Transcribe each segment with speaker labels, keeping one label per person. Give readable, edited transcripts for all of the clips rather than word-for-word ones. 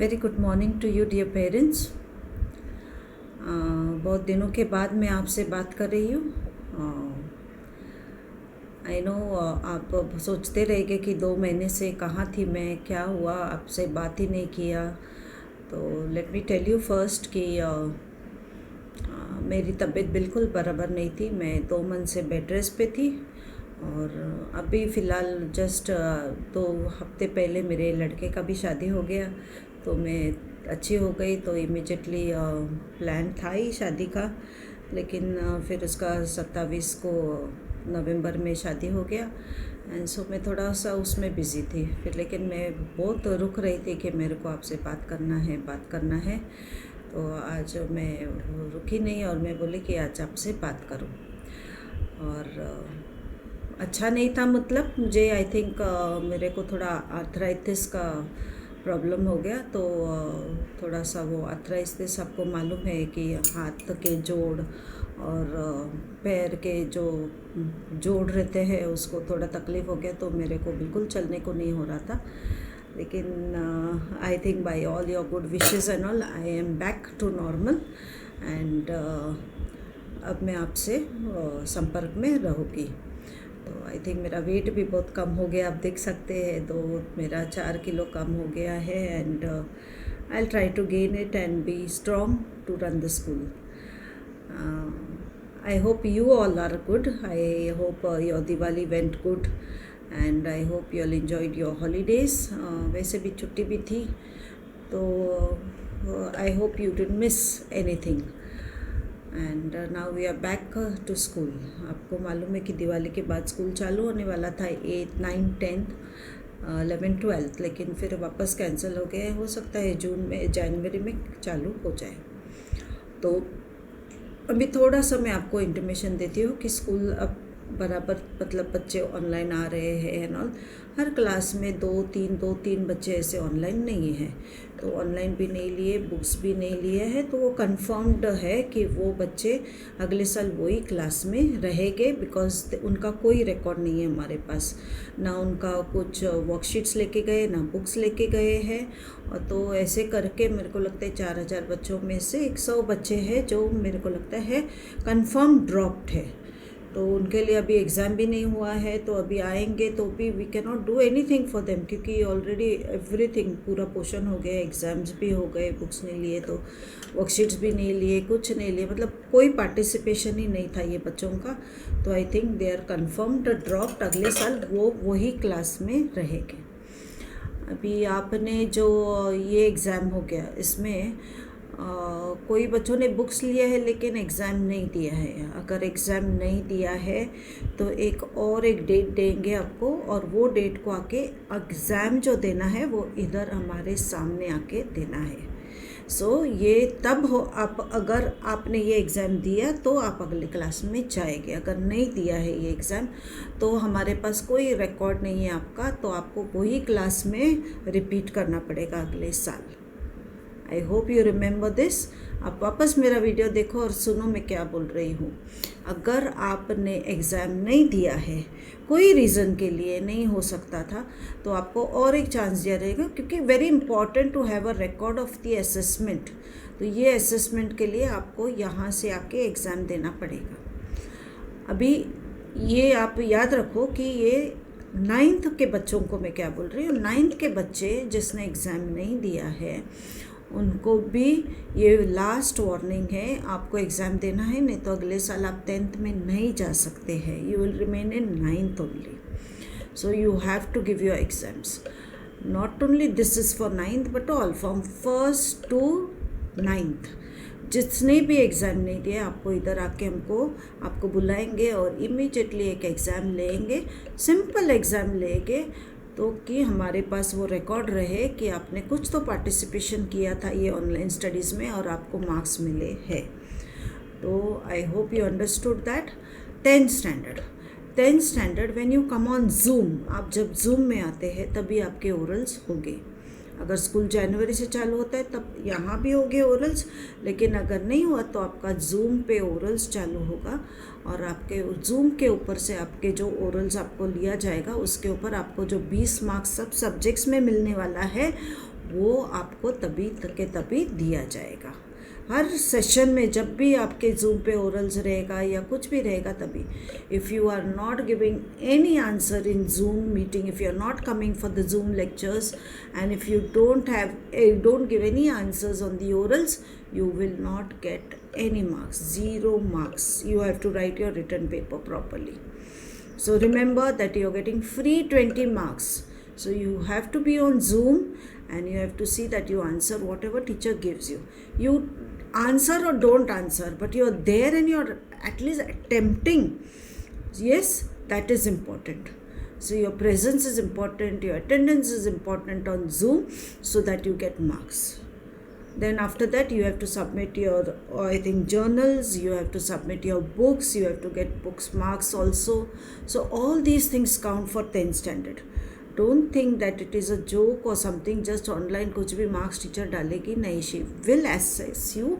Speaker 1: Very good morning to you dear parents. बहुत दिनों के बाद मैं आपसे बात कर रही हूँ। आई नो आप सोचते रहेंगे कि 2 महीने से कहाँ थी मैं, क्या हुआ, आपसे बात ही नहीं किया। तो let me tell you first कि मेरी तबीयत बिल्कुल बराबर नहीं थी। मैं 2 मंथ से बेड रेस्ट पे थी और अभी फ़िलहाल जस्ट 2 हफ्ते पहले मेरे लड़के का भी शादी हो गया, तो मैं अच्छी हो गई। तो इमिजिएटली प्लान था ही शादी का, लेकिन फिर उसका 27 को नवंबर में शादी हो गया एंड सो मैं थोड़ा सा उसमें बिज़ी थी फिर। लेकिन मैं बहुत रुक रही थी कि मेरे को आपसे बात करना है। तो आज मैं रुकी नहीं और मैं बोली कि आज आपसे बात करूं। और अच्छा नहीं था, मतलब मुझे आई थिंक मेरे को थोड़ा आर्थराइटिस का प्रॉब्लम हो गया। तो थोड़ा सा वो आर्थराइटिस आपको मालूम है कि हाथ के जोड़ और पैर के जो जोड़ रहते हैं उसको थोड़ा तकलीफ़ हो गया। तो मेरे को बिल्कुल चलने को नहीं हो रहा था, लेकिन I think by all your good wishes and all I am back to normal and अब मैं आपसे संपर्क में रहूँगी। तो आई थिंक मेरा वेट भी बहुत कम हो गया, आप देख सकते हैं। तो मेरा 4 किलो कम हो गया है and I will try to gain it and be strong to run the school. I hope you all are good. I hope your Diwali went good and I hope you all enjoyed your holidays. वैसे भी छुट्टी भी थी, तो I hope you didn't miss anything. And now we are back to school. आपको मालूम है कि दिवाली के बाद स्कूल चालू होने वाला था 8, 9, 10, 11, 12, लेकिन फिर वापस कैंसिल हो गया। हो सकता है जनवरी में चालू हो जाए। तो अभी थोड़ा सा मैं आपको इंटीमेशन देती हूँ कि स्कूल अब बराबर, मतलब बच्चे ऑनलाइन आ रहे हैं एंड ऑल। हर क्लास में 2-3 बच्चे ऐसे ऑनलाइन नहीं हैं, तो ऑनलाइन भी नहीं लिए, बुक्स भी नहीं लिए हैं। तो वो कंफर्म्ड है कि वो बच्चे अगले साल वही क्लास में रहेंगे, बिकॉज उनका कोई रिकॉर्ड नहीं है हमारे पास। ना उनका कुछ वर्कशीट्स लेके गए, ना बुक्स लेके गए हैं। और तो ऐसे करके मेरे को लगता है 4000 बच्चों में से 100 बच्चे हैं जो मेरे को लगता है कंफर्म ड्रॉप्ड है। तो उनके लिए अभी एग्ज़ाम भी नहीं हुआ है, तो अभी आएंगे तो भी we can not do anything for them, क्योंकि ऑलरेडी एवरीथिंग पूरा पोर्शन हो गया, एग्ज़ाम्स भी हो गए, बुक्स नहीं लिए तो वर्कशीट्स भी नहीं लिए, कुछ नहीं लिए, मतलब कोई पार्टिसिपेशन ही नहीं था ये बच्चों का। तो I think they are confirmed dropped. अगले साल वो वही क्लास में रहेंगे। अभी आपने जो ये एग्ज़ाम हो गया, इसमें कोई बच्चों ने बुक्स लिया है लेकिन एग्ज़ाम नहीं दिया है। अगर एग्ज़ाम नहीं दिया है तो एक डेट देंगे आपको, और वो डेट को आके एग्ज़ाम जो देना है वो इधर हमारे सामने आके देना है। सो ये तब हो, आप अगर आपने ये एग्ज़ाम दिया तो आप अगले क्लास में जाएंगे। अगर नहीं दिया है ये एग्ज़ाम तो हमारे पास कोई रिकॉर्ड नहीं है आपका, तो आपको वही क्लास में रिपीट करना पड़ेगा अगले साल। I hope you remember this. आप वापस मेरा वीडियो देखो और सुनो मैं क्या बोल रही हूँ। अगर आपने एग्ज़ाम नहीं दिया है, कोई रीज़न के लिए नहीं हो सकता था, तो आपको और एक चांस दिया रहेगा, क्योंकि very important to have a record of the assessment. तो ये असेसमेंट के लिए आपको यहाँ से आके एग्ज़ाम देना पड़ेगा। अभी ये आप याद रखो कि ये 9th के बच्चों को मैं क्या बोल रही हूँ। 9th के बच्चे जिसने एग्ज़ाम नहीं दिया है उनको भी ये लास्ट वार्निंग है, आपको एग्ज़ाम देना है, नहीं तो अगले साल आप 10th में नहीं जा सकते हैं। You will remain in 9th only. So you have to give your exams. Not only this is for 9th but all from 1st to 9th। जिसने भी एग्ज़ाम नहीं दिया आपको इधर आके आपको बुलाएंगे और इमीडिएटली एक एग्ज़ाम लेंगे, सिंपल एग्ज़ाम लेंगे, तो कि हमारे पास वो रिकॉर्ड रहे कि आपने कुछ तो पार्टिसिपेशन किया था ये ऑनलाइन स्टडीज़ में और आपको मार्क्स मिले हैं। तो I hope you understood that. 10th standard when you come on zoom, आप जब जूम में आते हैं तभी आपके ओरल्स होंगे। अगर स्कूल जनवरी से चालू होता है तब यहाँ भी होंगे ओरल्स, लेकिन अगर नहीं हुआ तो आपका जूम पे ओरल्स चालू होगा और आपके जूम के ऊपर से आपके जो ओरल्स आपको लिया जाएगा उसके ऊपर आपको जो 20 मार्क्स सब सब्जेक्ट्स में मिलने वाला है वो आपको तभी के तभी दिया जाएगा। हर सेशन में जब भी आपके जूम पे ओरल्स रहेगा या कुछ भी रहेगा तभी, if you are not giving any answer in Zoom meeting, if you are not coming for the Zoom lectures and if you don't give any answers on the orals, you will not get any marks, 0 marks. You have to write your written paper properly. So remember that you are getting free 20 marks. So you have to be on Zoom and you have to see that you answer whatever teacher gives you. You answer or don't answer, but you are there and you are at least attempting. Yes, that is important. So your presence is important, your attendance is important on Zoom so that you get marks. Then after that you have to submit your journals, you have to submit your books, you have to get books marks also. So all these things count for 10th standard. Don't think that it is a joke or something, just online कुछ भी marks teacher डालेगी नहीं, she will assess you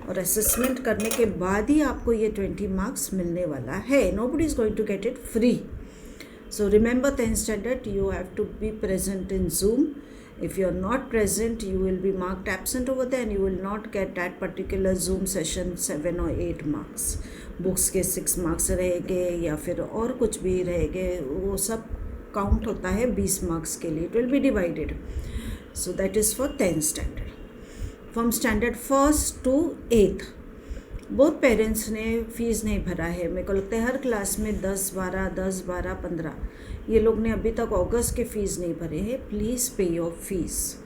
Speaker 1: और assessment करने के बाद ही आपको ये 20 marks मिलने वाला है. Nobody is going to get it free. So remember 10th standard, you have to be present in Zoom. If you are not present, you will be marked absent over there and you will not get that particular Zoom session 7 or 8 marks. Books के 6 marks रहेंगे या फिर और कुछ भी रहेंगे, वो सब काउंट होता है 20 marks के लिए. It will be divided. So that is for 10th standard. From standard 1st to 8th, बहुत पेरेंट्स ने फ़ीस नहीं भरा है. मेरे को लगता है हर क्लास में 10, 12, 15 ये लोग ने अभी तक अगस्त के फ़ीस नहीं भरे हैं. प्लीज़ पे योर फीस.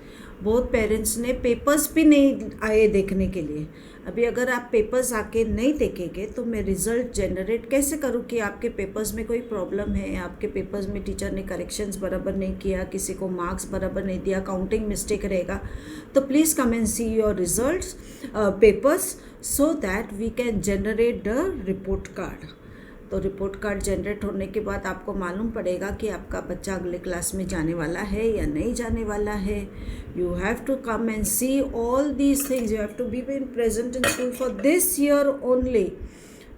Speaker 1: बहुत पेरेंट्स ने पेपर्स भी नहीं आए देखने के लिए. अभी अगर आप पेपर्स आके नहीं देखेंगे तो मैं रिज़ल्ट जनरेट कैसे करूँ कि आपके पेपर्स में कोई प्रॉब्लम है, आपके पेपर्स में टीचर ने करेक्शंस बराबर नहीं किया, किसी को मार्क्स बराबर नहीं दिया, काउंटिंग मिस्टेक रहेगा. तो please come and see your results papers so that we can generate the report card. तो रिपोर्ट कार्ड जनरेट होने के बाद आपको मालूम पड़ेगा कि आपका बच्चा अगले क्लास में जाने वाला है या नहीं जाने वाला है. You have to come and see all these things. You have to be present in school for this year only.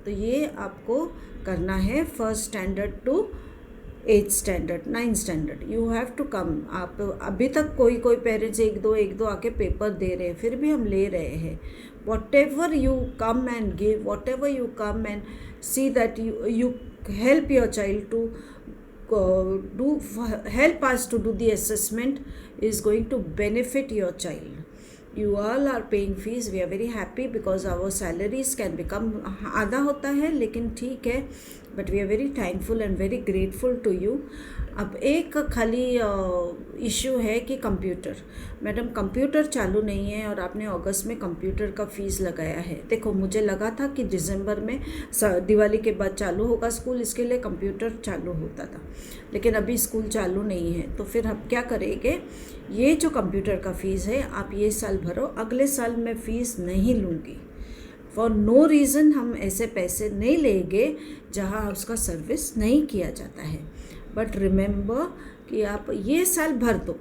Speaker 1: तो ये आपको करना है 1st standard to 8th standard, 9th standard. You have to come. आप अभी तक कोई parents एक दो आके पेपर दे रहे हैं, फिर भी हम ले रहे हैं. whatever you come and give, whatever you come and see that you help your child to help us to do the assessment is going to benefit your child. You all are paying fees. We are very happy because our salaries can become आधा होता है लेकिन ठीक है, but we are very thankful and very grateful to you. अब एक खाली issue है कि कंप्यूटर, मैडम कंप्यूटर चालू नहीं है और आपने अगस्त में कंप्यूटर का फ़ीस लगाया है. देखो मुझे लगा था कि दिसंबर में दिवाली के बाद चालू होगा स्कूल, इसके लिए कंप्यूटर चालू होता था, लेकिन अभी स्कूल चालू नहीं है. तो फिर हम क्या करेंगे, ये जो कंप्यूटर का फ़ीस है आप ये साल भरो, अगले साल मैं फ़ीस नहीं लूँगी. फॉर नो रीज़न हम ऐसे पैसे नहीं लेंगे जहाँ उसका सर्विस नहीं किया जाता है. बट रिमेंबर कि आप ये साल भर दो,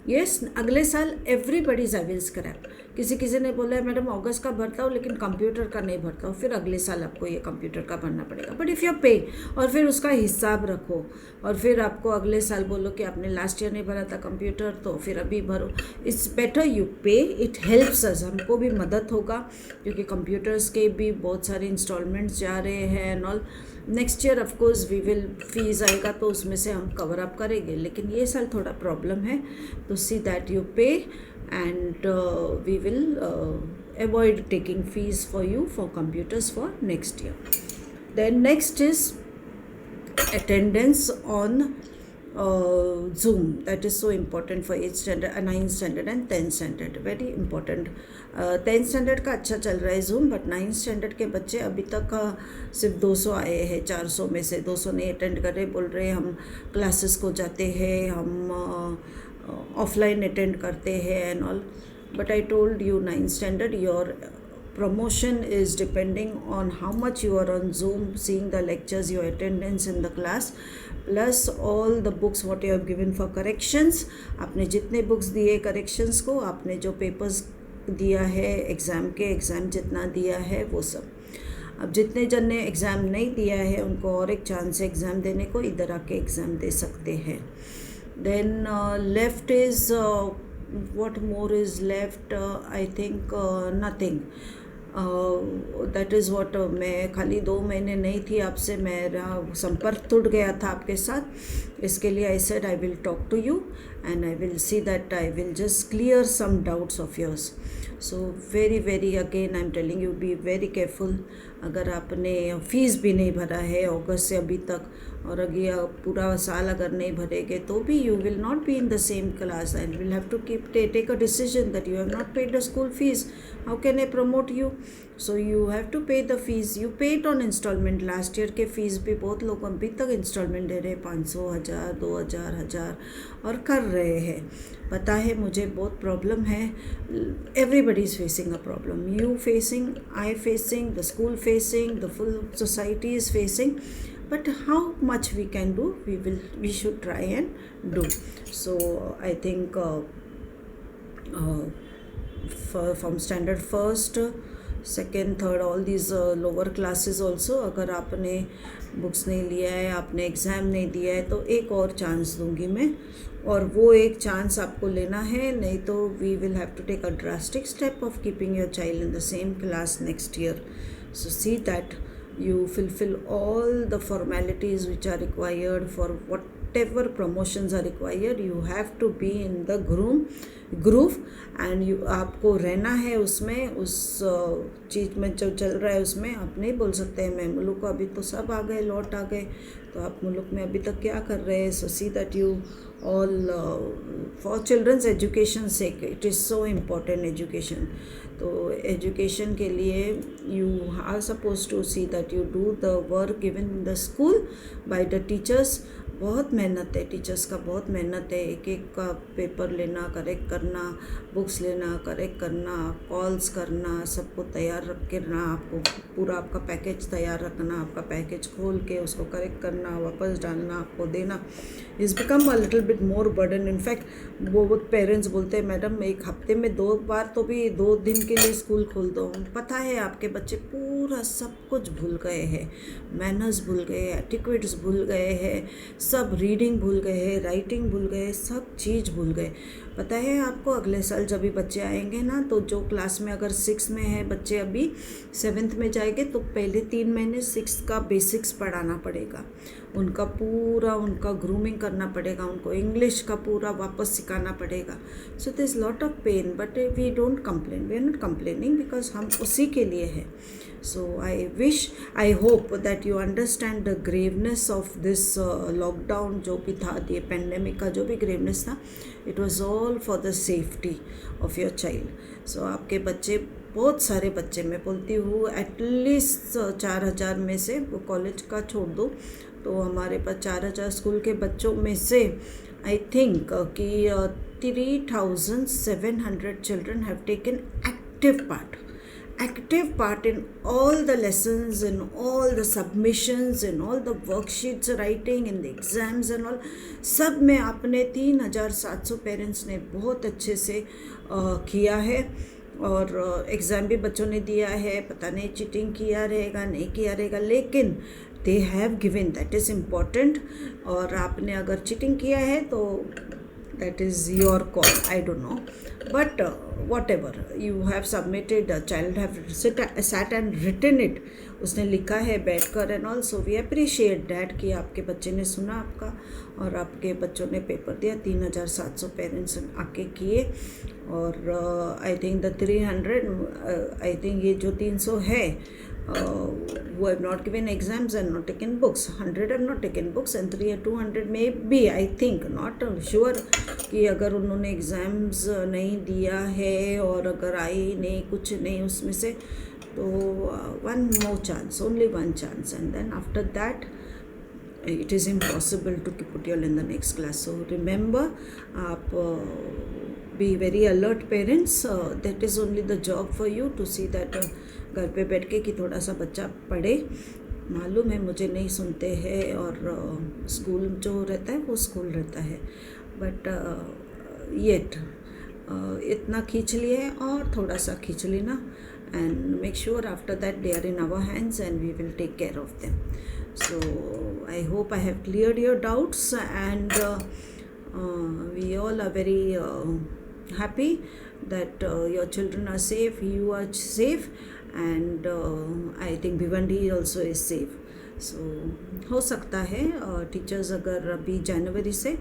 Speaker 1: ये अगले साल एवरीबडी सर्विस कराए. किसी ने बोला है मैडम अगस्त का भरता हूँ लेकिन कंप्यूटर का नहीं भरता हूँ, फिर अगले साल आपको ये कंप्यूटर का भरना पड़ेगा. बट इफ़ यू पे और फिर उसका हिसाब रखो और फिर आपको अगले साल बोलो कि आपने लास्ट ईयर नहीं भरा था कंप्यूटर तो फिर अभी भरो. इट्स बेटर यू पे. इट हेल्प्स अस, हमको भी मदद होगा क्योंकि कंप्यूटर्स के भी बहुत सारे इंस्टॉलमेंट्स जा रहे हैं and all. Next year of course we will fees आएगा तो उसमें से हम कवर अप करेंगे, लेकिन ये साल थोड़ा प्रॉब्लम है. तो सी दैट यू पे and we will avoid taking fees for you for computers for next year. Then next is attendance on Zoom. That is so important for 8th standard, 9th standard and 10th standard. Very important. 10th standard का अच्छा चल रहा है Zoom, but 9th standard के बच्चे अभी तक सिर्फ 200 आए हैं. 400 में से 200 नहीं अटेंड कर रहे, बोल रहे हम क्लासेस को जाते हैं, हम ऑफलाइन अटेंड करते हैं and all. But I told you 9th standard your promotion is depending on how much you are on Zoom, seeing the lectures, your attendance in the class, plus all the books what you have given for corrections. आपने जितने books दिए corrections को, आपने जो papers दिया है exam के, exam जितना दिया है वो सब. अब जितने जन ने एग्ज़ाम नहीं दिया है उनको और एक चांस है एग्ज़ाम देने को, इधर आके एग्ज़ाम दे सकते हैं. Then left is what more is left? I think nothing. That is what मैं खाली 2 महीने नहीं थी आपसे, मेरा संपर्क टूट गया था आपके साथ, इसके लिए I said I will talk to you and I will see that I will just clear some doubts of yours. So very again I am telling you, be very careful. अगर आपने फ़ीस भी नहीं भरा है अगस्त से अभी तक, और अगर पूरा साल अगर नहीं भरेंगे तो भी you will not be in the same class and will have to take a decision that you have not paid the school fees. How can I promote you? So you have to pay the fees. You paid on instalment. Last year के fees भी बहुत लोग अभी तक instalment दे रहे हैं, 500, 1000, 2000, 1000 और कर रहे हैं. पता है मुझे बहुत प्रॉब्लम है. Everybody is facing a problem. You facing, I facing, the school facing, the full society is facing. But how much we can do, we should try and do. So I think from standard first, second, third, all these lower classes also, अगर आपने books नहीं लिया है, आपने exam नहीं दिया है, तो एक और चांस दूंगी मैं, और वो एक चांस आपको लेना है. नहीं तो we will have to take a drastic step of keeping your child in the same class next year. So see that you fulfill all the formalities which are required for whatever promotions are required. You have to be in the groove and you आपको रहना है उसमें, उस चीज़ में जो चल रहा है उसमें. आप नहीं बोल सकते हैं मैं मुल्क को, अभी तो सब आ गए, लौट आ गए, तो आप मुल्क में अभी तक क्या कर रहे हैं. So see that you all for children's education sake, it is so important education. तो एजुकेशन के लिए you are supposed to see that you do the work given in the school by the teachers. बहुत मेहनत है, teachers का बहुत मेहनत है. एक एक का पेपर लेना, करेक्ट करना, बुक्स लेना, करेक्ट करना, कॉल्स करना, सबको तैयार रख के रखना, आपको पूरा आपका पैकेज तैयार रखना, आपका पैकेज खोल के उसको करेक्ट करना, वापस डालना, आपको देना. Is become a little bit more burden. In fact वो पेरेंट्स बोलते हैं मैडम एक हफ्ते में 2 बार तो भी 2 दिन के लिए स्कूल खोल दो. पता है आपके बच्चे पूरा सब कुछ भूल गए हैं, मैनर्स भूल गए, एटिक्वेट्स भूल गए हैं, सब रीडिंग भूल गए हैं, राइटिंग भूल गए, सब चीज़ भूल गए. पता है आपको अगले साल जब भी बच्चे आएंगे ना, तो जो क्लास में अगर 6 में है बच्चे, अभी 7th में जाएंगे, तो पहले 3 महीने 6 का बेसिक्स पढ़ाना पड़ेगा. उनका पूरा उनका ग्रूमिंग करना पड़ेगा, उनको इंग्लिश का पूरा वापस सिखाना पड़ेगा. So there is lot of pain but we don't complain, we are not complaining because हम उसी के लिए हैं. So I hope that you understand the graveness of this lockdown जो भी था, ये पेंडेमिक का जो भी ग्रेवनेस था, it was all for the safety of your child. So आपके बच्चे, बहुत सारे बच्चे, मैं बोलती हूँ एटलीस्ट 4000 में से, वो कॉलेज का छोड़ दो तो हमारे पास 4000 स्कूल के बच्चों में से आई थिंक कि 3700 children have taken active part in all the lessons, in all the submissions, in all the worksheets writing, in the exams and all. सब में आपने 3700 पेरेंट्स ने बहुत अच्छे से किया है, और एग्ज़ाम भी बच्चों ने दिया है. पता नहीं चीटिंग किया रहेगा नहीं किया रहेगा, लेकिन they have given, that is important. और आपने अगर चीटिंग किया है तो that is your call, I don't know, but whatever you have submitted, the child have sat and written it, उसने लिखा है बैठकर and also we appreciate that कि आपके बच्चे ने सुना आपका और आपके बच्चों ने पेपर दिया. 3700 पेरेंट्स आके किए, और I think the 300 I think ये जो 300 है who have not given exams and not taken books, 100 have not taken books and 200 may be, I think, not sure कि अगर उन्होंने एग्ज़ाम्स नहीं दिया है और अगर आई नहीं कुछ नहीं उसमें से, तो one more chance, only one chance, and then after that it is impossible to put you all in the next class. So remember, be very alert parents. That is only the job for you to see that घर पे बैठ के कि थोड़ा सा बच्चा पढ़े. मालूम है मुझे नहीं सुनते हैं, और स्कूल जो रहता है वो स्कूल रहता है, बट येट इतना खींच लिए और थोड़ा सा खींच लेना, and make sure after that they are in our hands and we will take care of them. So I hope I have cleared your doubts, and we all are very happy that your children are safe, you are safe, and I think Bhiwandi also is safe. सो हो सकता है teachers अगर अभी जनवरी से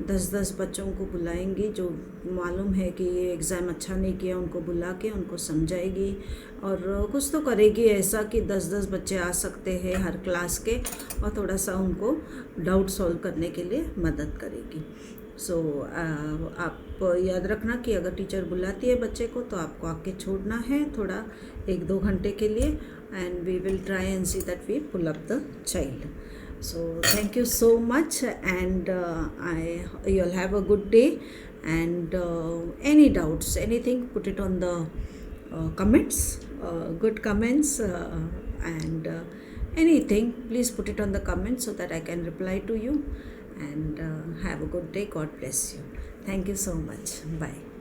Speaker 1: 10-10 बच्चों को बुलाएंगी जो मालूम है कि ये एग्ज़ाम अच्छा नहीं किया, उनको बुला के उनको समझाएगी और कुछ तो करेगी ऐसा कि 10-10 बच्चे आ सकते हैं हर क्लास के, और थोड़ा सा उनको डाउट सॉल्व करने के लिए मदद करेगी. सो आप याद रखना कि अगर टीचर बुलाती है बच्चे को तो आपको आके छोड़ना है थोड़ा 1-2 घंटे के लिए, and we will try and see that we pull up the child. So thank you so much, and you'll have a good day, and any doubts, anything, put it on the comments, good comments, and anything, please put it on the comments so that I can reply to you, and have a good day. God bless you. Thank you so much. Bye.